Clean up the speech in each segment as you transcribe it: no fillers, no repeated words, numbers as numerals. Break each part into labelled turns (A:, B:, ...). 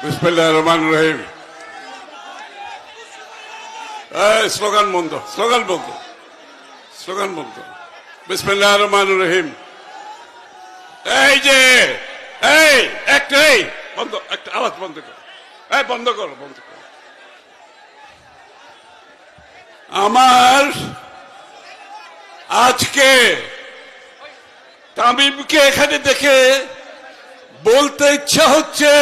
A: বিসমিল্লাহির রহমানির রহিম। স্লোগান বন্ধ, স্লোগান বন্ধ, স্লোগান বন্ধ। বিসমিল্লাহির রহমানির রহিম। এই যে একটা বন্ধ, একটা আওয়াজ বন্ধ করো, বন্ধ করো, বন্ধ করো। আমার আজকে তামিমকে এখানে দেখে বলতে ইচ্ছা হচ্ছে,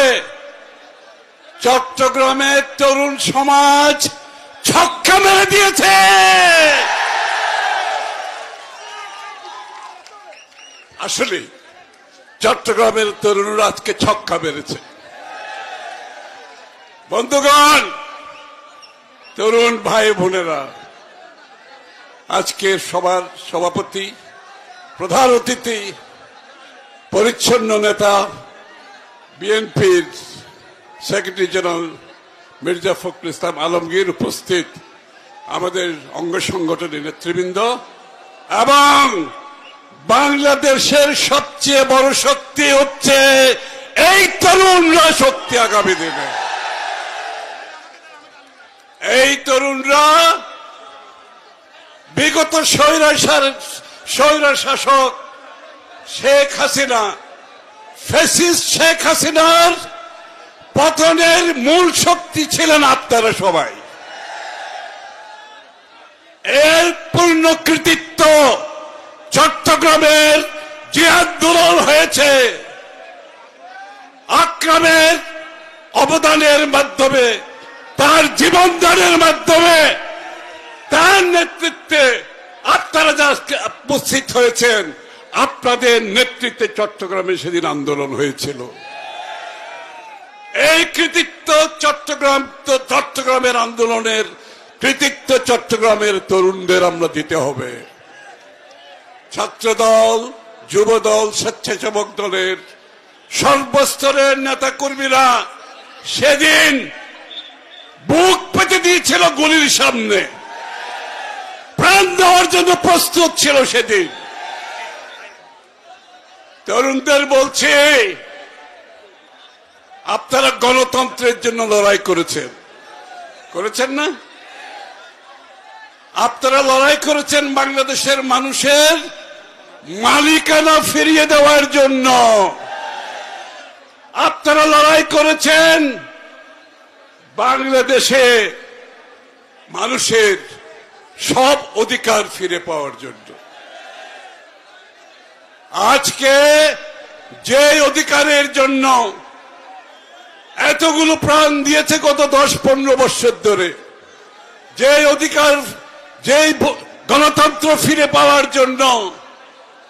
A: চট্টগ্রামের তরুণ সমাজ ছক্কা মেরে দিয়েছে। আসলে চট্টগ্রামের তরুণরা আজকে ছক্কা মেরেছে। বন্ধুগণ, তরুণ ভাই বোনেরা, আজকে সবার সভাপতি, প্রধান অতিথি, পরিচ্ছন্ন নেতা, বিএনপির সেক্রেটারি জেনারেল মির্জা ফখরুল ইসলাম আলমগীর উপস্থিত, আমাদের অঙ্গ সংগঠনের নেতৃবৃন্দ এবং বাংলাদেশের সবচেয়ে বড় শক্তি হচ্ছে এই তরুণরা শক্তি। আগামী দিনে এই তরুণরা বিগত স্বৈর শাসক শেখ হাসিনা, ফ্যাসিস্ট শেখ হাসিনার পতনের মূল শক্তি ছিলেন আপনারা সবাই। এর পূর্ণ কৃতিত্ব চট্টগ্রামের যে আন্দোলন হয়েছে, আকরামের অবদানের মাধ্যমে, তার জীবনদানের মাধ্যমে, তার নেতৃত্বে আপনারা যা উপস্থিত হয়েছেন, আপনাদের নেতৃত্বে চট্টগ্রামে সেদিন আন্দোলন হয়েছিল। এই কৃতিত্ব চট্টগ্রামের আন্দোলনের কৃতিত্ব চট্টগ্রামের তরুণদের আমরা দিতে হবে। ছাত্রদল, যুবদল, স্বেচ্ছাসেবক দলের সর্বস্তরের নেতা কর্মীরা সেদিন বুক পেতে দিয়েছিল গুলির সামনে, প্রাণ দেওয়ার জন্য প্রস্তুত ছিল সেদিন। তরুণদের বলছে, আপনারা গণতন্ত্রের জন্য লড়াই করেছেন, করেছেন না? আপনারা লড়াই করেছেন বাংলাদেশের মানুষের মালিকানা ফিরিয়ে দেওয়ার জন্য। আপনারা লড়াই করেছেন বাংলাদেশে মানুষের সব অধিকার ফিরে পাওয়ার জন্য। আজকে যে অধিকারের জন্য এতগুলো প্রাণ দিয়েছে গত 10-15 বছর ধরে, যে অধিকার, যে গণতন্ত্র ফিরে পাওয়ার জন্য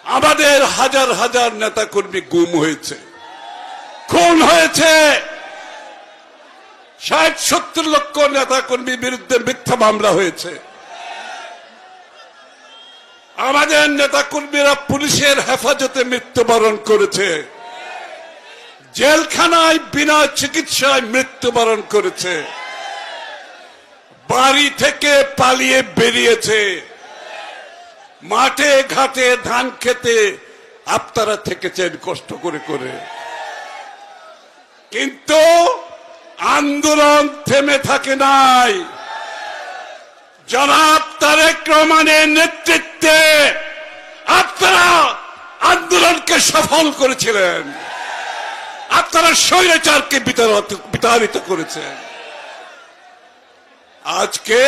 A: আমাদের হাজার হাজার নেতাকর্মী গুম হয়েছে, খুন হয়েছে, 60-70 লক্ষ নেতাকর্মীর বিরুদ্ধে মিথ্যা মামলা হয়েছে। আমাদের নেতাকর্মীরা পুলিশের হেফাজতে মৃত্যুবরণ করেছে, জেলখানায় বিনা চিকিৎসায় মৃত্যুবরণ করেছে, বাড়ি থেকে পালিয়ে বেরিয়েছে, মাঠে ঘাটে ধান খেতে আপনারা থেকেছেন কষ্ট করে করে। কিন্তু আন্দোলন থেমে থাকে নাই। জনাব তারেক রহমানের নেতৃত্বে আপনারা আন্দোলনকে সফল করেছিলেন, আপনারা স্বৈরাচারকে বিতাড়িত করেছেন। আজকে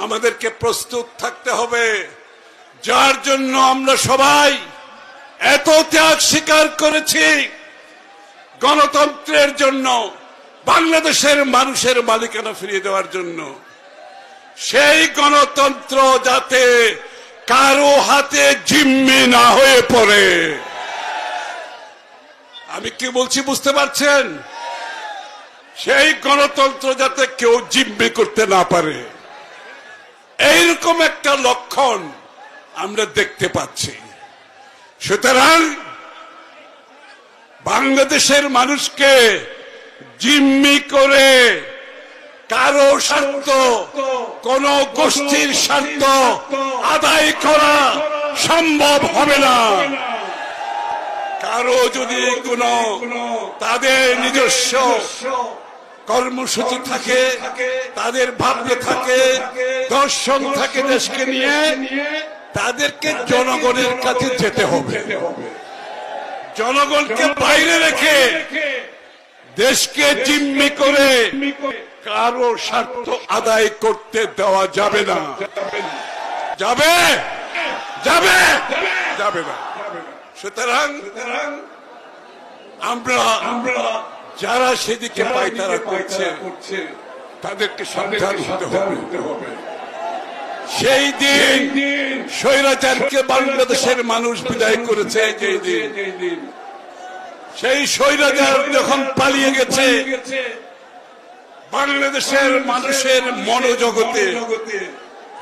A: আমাদেরকে প্রস্তুত থাকতে হবে, যার জন্য আমরা সবাই এত ত্যাগ স্বীকার করেছি, গণতন্ত্রের জন্য, বাংলাদেশের মানুষের মালিকানা ফিরিয়ে দেওয়ার জন্য। সেই গণতন্ত্র যাতে কারো হাতে জিম্মি না হয়ে পড়ে। আমি কি বলছি বুঝতে পারছেন? সেই গণতন্ত্র যাতে কেউ জিম্মি করতে না পারে, এইরকম একটা লক্ষণ আমরা দেখতে পাচ্ছি। সুতরাং বাংলাদেশের মানুষকে জিম্মি করে কারো স্বার্থ, কোন গোষ্ঠীর স্বার্থ আদায় করা সম্ভব হবে না। কারো যদি কোনো তাদের নিজস্ব কর্মসূচি থাকে, তাদের ভাবনা থাকে, দর্শন থাকে দেশকে নিয়ে, তাদেরকে জনগণের কাছে যেতে হবে। জনগণকে বাইরে রেখে দেশকে জিম্মি করে কারো স্বার্থ আদায় করতে দেওয়া যাবে না। যাবে যাবে যাবে না। সুতরাং আমরা যারা সেদিকে পায়তারা করছে তাদেরকে সাবধান হতে হবে। সেই দিন স্বৈরাচারকে বাংলাদেশের মানুষ বিদায় করেছে, যেই দিন সেই স্বৈরাচার যখন পালিয়ে গেছে, বাংলাদেশের মানুষের মনোজগতে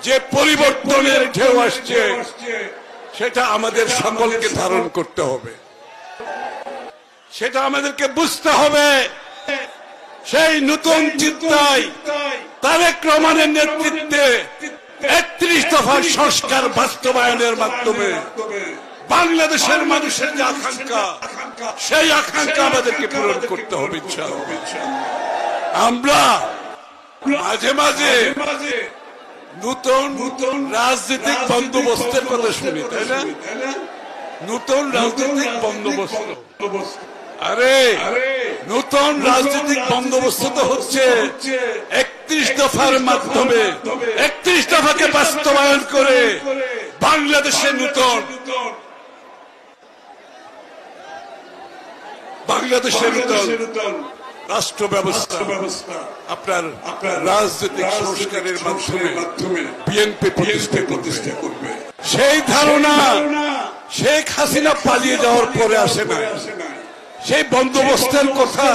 A: যে পরিবর্তনের ঢেউ আসছে সেটা আমাদের সকলকে ধারণ করতে হবে, সেটা আমাদেরকে বুঝতে হবে। সেই নতুন চিন্তায় তারেক রহমানের নেতৃত্বে ৩১ দফার সংস্কার বাস্তবায়নের মাধ্যমে বাংলাদেশের মানুষের যে আকাঙ্ক্ষা, সেই আকাঙ্ক্ষা আমাদেরকে পূরণ করতে হবে ইনশাআল্লাহ। আমরা মাঝে মাঝে নতুন রাজনৈতিক বন্দোবস্তের কথা শুনি, তাই না? নতুন রাজনৈতিক বন্দোবস্ত, আরে নতুন রাজনৈতিক বন্দোবস্ত তো হচ্ছে ৩১ দফার মাধ্যমে ৩১ দফাকে বাস্তবায়ন করে বাংলাদেশের নতুন রাষ্ট্র ব্যবস্থা আপনার রাজনৈতিক সংস্কারের মাধ্যমে বিএনপি প্রতিষ্ঠা করবে। সেই ধারণা শেখ হাসিনা পালিয়ে যাওয়ার পরে আসে না। সেই বন্দোবস্তের কথা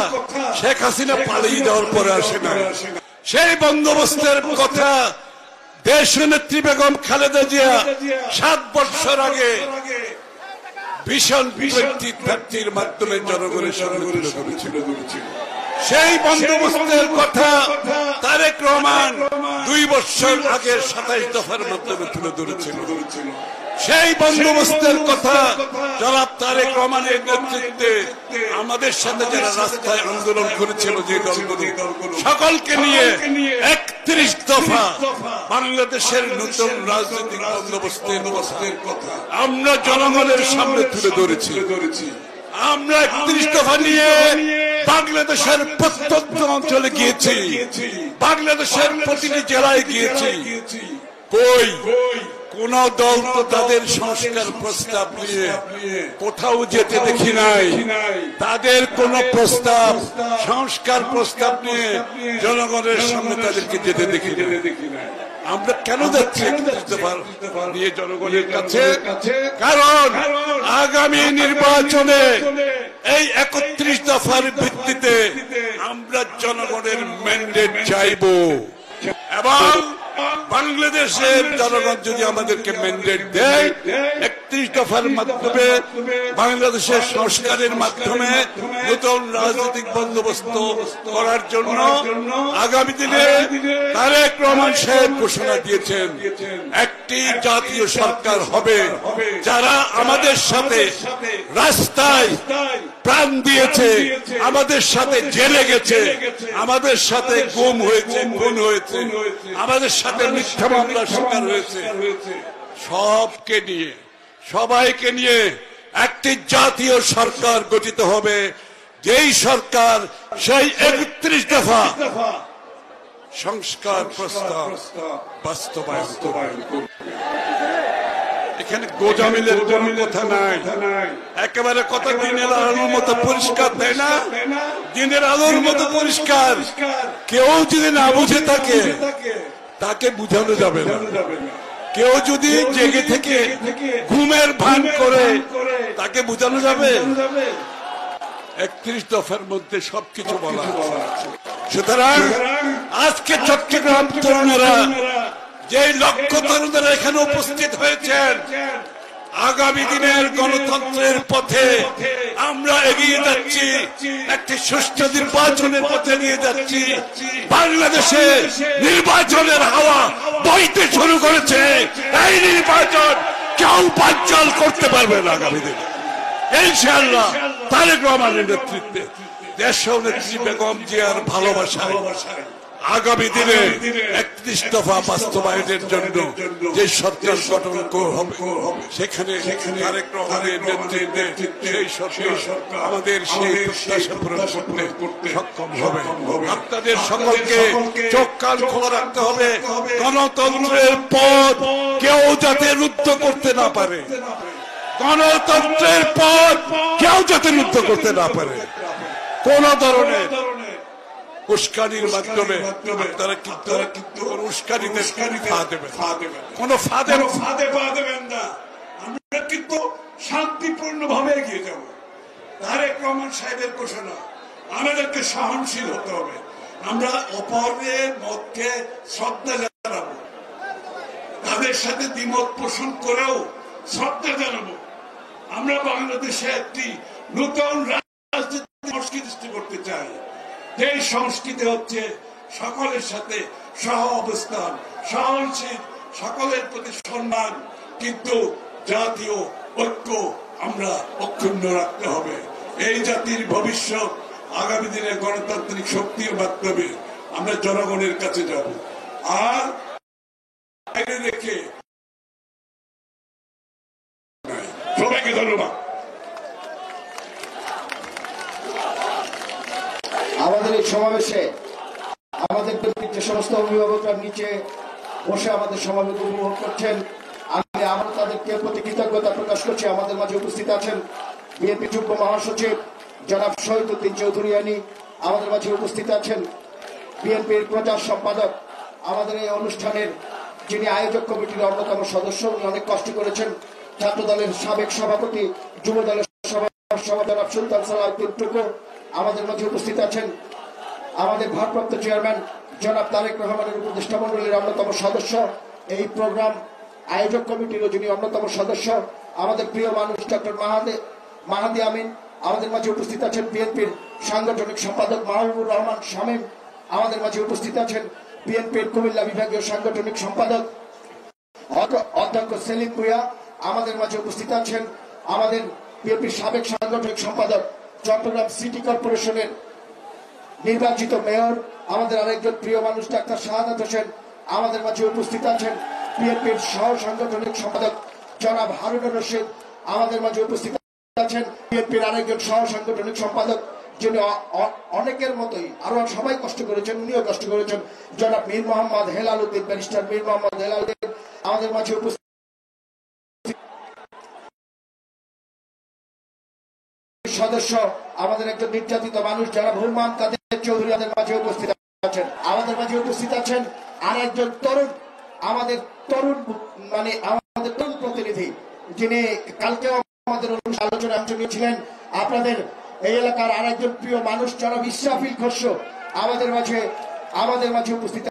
A: শেখ হাসিনা পালিয়ে যাওয়ার পরে আসে না। সেই বন্দোবস্তের কথা দেশনেত্রী বেগম খালেদা জিয়া ৭ বছর আগে ভীষণ প্রার্থীর মাধ্যমে জনগণের সামনে তুলে ধরেছিল। সেই বন্দোবস্তের কথা তারেক রহমান ২ বছর আগে ২৭ দফার মাধ্যমে তুলে ধরেছিল। সেই বন্দোবস্তের কথা জনাব তারেক রহমানের নেতৃত্বে আমাদের সাথে যারা রাস্তায় আন্দোলন করেছিল, যে দলগুলো, সকলকে নিয়ে ৩১ দফা বাংলাদেশের নতুন রাজনৈতিক বন্দোবস্তের কথা আমরা জনগণের সামনে তুলে ধরেছি। আমরা ৩১ দফা নিয়ে বাংলাদেশের প্রত্যন্ত অঞ্চলে গিয়েছি, বাংলাদেশের প্রতিটি জেলায় গিয়েছি। কোন দল তো তাদের সংস্কার প্রস্তাব নিয়ে কোথাও যেতে দেখি নাই। তাদের কোন প্রস্তাব, সংস্কার প্রস্তাব নিয়ে জনগণের সামনে তাদেরকে যেতে দেখি নাই। আমরা কেন যাচ্ছি নিয়ে জনগণের কাছে? কারণ আগামী নির্বাচনে এই ৩১ দফার ভিত্তিতে আমরা জনগণের ম্যান্ডেট চাইব, এবং বাংলাদেশের জনগণ যদি আমাদেরকে ম্যান্ডেট দেয় ৩১ দফার মাধ্যমে বাংলাদেশের সংস্কারের মাধ্যমে নতুন রাজনৈতিক বন্দোবস্ত করার জন্য আগামী দিনে তারেক রহমান সাহেব ঘোষণা দিয়েছেন একটি জাতীয় সরকার হবে, যারা আমাদের সাথে রাস্তায় প্রাণ দিয়েছে, আমাদের সাথে জেলে গেছে, আমাদের সাথে গুম হয়েছে, খুন হয়েছে, আমাদের সাথে মিথ্যা মামলার শিকার হয়েছে, সবাইকে নিয়ে একটি জাতীয় সরকার গঠিত হবে, যেই সরকার সেই ৩১ দফা সংস্কার প্রস্তাব বাস্তবায়ন করবে। এখানে গোজামিলের কোন কথা নাই, একেবারে কথা দিনের আলোর মতো পরিষ্কার, তাই না? দিনের আলোর মতো পরিষ্কার। কেউ যদি না বুঝে থাকে তাকে বুঝানো যাবে না। কেউ যদি জেগে থেকে ঘুমের ভান করে তাকে বুঝানো যাবে? ৩১ দফার মধ্যে সবকিছু বলা আছে। সুতরাং আজকে চট্টগ্রাম তরুণেরা, যে লক্ষ তরুণেরা এখানে উপস্থিত হয়েছেন, আগামী দিনের গণতন্ত্রের পথে আমরা এগিয়ে যাচ্ছি, একটি সুষ্ঠু নির্বাচনের পথে নিয়ে যাচ্ছি। বাংলাদেশে নির্বাচনের হাওয়া বইতে শুরু করেছে। এই নির্বাচন কেউ বানচাল করতে পারবে না। আগামী দিনে ইনশাআল্লাহ তারেক রহমানের নেতৃত্বে দেশ নেত্রী বেগম জিয়ার ভালোবাসায় আগামী দিনে 31 দফা বাস্তবায়নের জন্য যে সরকার গঠন হবে সেখানে তারেক রহমানের নেতৃত্বে সেই সরকার আমাদের সেই প্রত্যাশা পূরণ করতে সক্ষম হবে। আপনাদের সকলকে চোখ কান খোলা রাখতে হবে, গণতন্ত্রের পথ কেউ যাতে রুদ্ধ করতে না পারে, গণতন্ত্রের পথ কেউ যাতে রুদ্ধ করতে না পারে। কোন ধরনের উস্কানির মাধ্যমে আপনারা কিন্তু উস্কানিতে ফা দেবেন, কোন ফাঁদে পা দেবেন না। আমরা কিন্তু শান্তিপূর্ণ ভাবে এগিয়ে যাব। তারেক রহমান সাহেবের ঘোষণা, আমাদেরকে সহনশীল হতে হবে। আমরা অপরের মতকে শ্রদ্ধা জানাবো, তাদের সাথে দ্বিমত পোষণ করেও শ্রদ্ধা জানাবো। আমরা বাংলাদেশে একটি নতুন রাজনীতি সংস্কৃতি সৃষ্টি করতে চাই। এই সংস্কৃতি হচ্ছে সকলের সাথে সহ অবস্থান, সহনশীল, সকলের প্রতি সম্মান, কিন্তু জাতীয় ঐক্য আমরা অক্ষুণ্ণ রাখতে হবে। এই জাতির ভবিষ্যৎ আগামী দিনে গণতান্ত্রিক শক্তির মাধ্যমে আমরা জনগণের কাছে যাব। আর বাইরে রেখে সবাইকে ধন্যবাদ।
B: আমাদের এই সমাবেশে আমাদের যে সমস্ত অভিভাবকরা নিচে বসে আমাদের সমাবেশ উপভোগ করছেন, আমি আমরা তাদেরকে প্রতি কৃতজ্ঞতা প্রকাশ করছি। আমাদের মাঝে উপস্থিত আছেন বিএনপি যুগ্ম মহাসচিব জনাব শহীদুদ্দিন চৌধুরিয়ানী, আমাদের মাঝে উপস্থিত আছেন বিএনপির প্রচার সম্পাদক, আমাদের এই অনুষ্ঠানের যিনি আয়োজক কমিটির অন্যতম সদস্য, উনি অনেক কষ্ট করেছেন, ছাত্র দলের সাবেক সভাপতি, যুব দলের সভাপতি জনাব সুলতান সালাউদ্দিন টুকু, আমাদের মাঝে উপস্থিত আছেন আমাদের ভারপ্রাপ্ত চেয়ারম্যান জনাব তারেক রহমানের উপদেষ্টা মন্ডলীর অন্যতম সদস্য, এই প্রোগ্রাম আয়োজক কমিটিরও যিনি অন্যতম সদস্য, আমাদের প্রিয় মানুষ ডক্টর মাহাদি আমিন, আমাদের মাঝে উপস্থিত আছেন বিএনপির সাংগঠনিক সম্পাদক মাহবুবুর রহমান শামীম, আমাদের মাঝে উপস্থিত আছেন বিএনপির কুমিল্লা বিভাগীয় সাংগঠনিক সম্পাদক অধ্যক্ষ সেলিম ভুঁইয়া, আমাদের মাঝে উপস্থিত আছেন আমাদের বিএনপির সাবেক সাংগঠনিক সম্পাদক চট্টগ্রাম সিটি কর্পোরেশনের নির্বাচিত মেয়র, আমাদের আরেকজন প্রিয় মানুষ ডাক্তার শাহাদাত হোসেন, আমাদের মাঝে উপস্থিত আছেন বিএনপির সহ সাংগঠনিক সম্পাদক জনাব হারুনুর রশিদ, আমাদের মাঝে উপস্থিত আছেন বিএনপির আরেকজন সহ সাংগঠনিক সম্পাদক যিনি অনেকের মতোই আরো সবাই কষ্ট করেছেন, উনিও কষ্ট করেছেন, জনাব মীর মোহাম্মদ হেলাল উদ্দিন, ব্যারিস্টার মীর মোহাম্মদ হেলাল উদ্দিন, আমাদের মাঝে উপস্থিত সদস্য আমাদের একজন নির্যাতিত মানুষ যারা হুরমান কাদের চৌধুরী আমাদের মাঝে উপস্থিত আছেন, আমাদের মাঝে উপস্থিত আছেন আর একজন তরুণ, আমাদের তরুণ মানে আমাদের তরুণ প্রতিনিধি যিনি কালকেও আমাদের আলোচনা অংশ নিয়েছিলেন, আপনাদের এই এলাকার আর একজন প্রিয় মানুষ যারা ইসরাফিল খসরু আমাদের মাঝে উপস্থিত